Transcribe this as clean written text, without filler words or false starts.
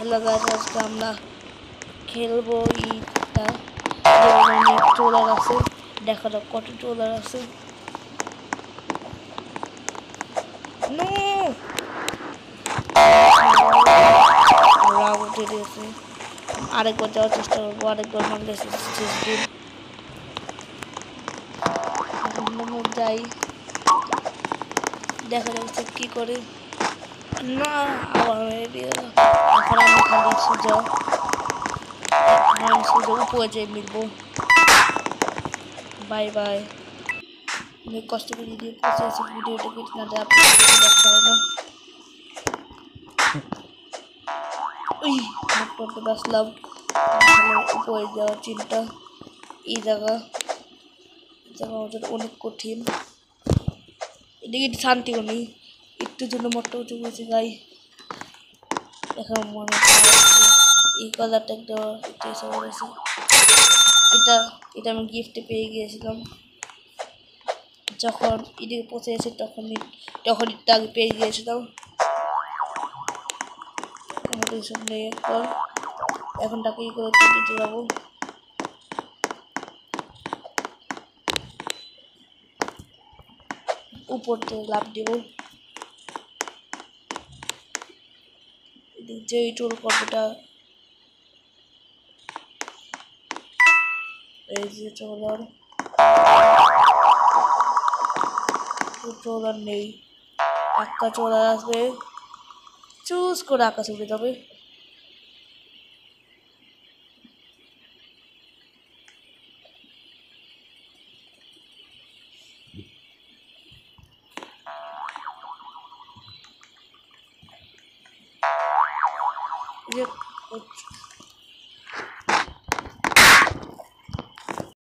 Hello guys, আজকে আমরা খেলবো ইটা অনেক ট্রোলার আছে। দেখা যাক কত ট্রোলার আছে। নো রাগ উঠে দিয়েছে। আরেকবার যাওয়ার চেষ্টা করবো, আরেকবার মারলে শেষ দিন। যাই, দেখা যাচ্ছে কি করে। না আবার মেরে দিয়ে এখন আমি খালি সুযোগ উপরে যেয়ে মিলবো। Bye bye. অনেক কষ্ট করে ভিডিও করছি, ভিডিওটা কেটে না দেয় আপনাদের দেখতে হয় না। ওই মোটটা আসলাম উপরে যাওয়ার চিন্তা। এই জায়গা আমাদের অনেক কঠিন। এদিকে শান্তিও নেই, একটু জন্য মোটটা উঠে গেছে গাই। এখন মনে এই কালারটা একটা এসে পড়েছে। এটা আমি গিফটে পেয়ে গিয়েছিলাম যখন এদিকে পৌঁছে গেছে, তখন এটা আগে পেয়ে গিয়েছিলাম। আমাদের সামনে এখন তাকে ই করে দিতে যাবো। উপর থেকে লাভ দিব। যে টোল কতটা এই যে ট্রলার নেই, একটা ট্রলার আসবে, চুজ করে আকাশে উঠে যাবে।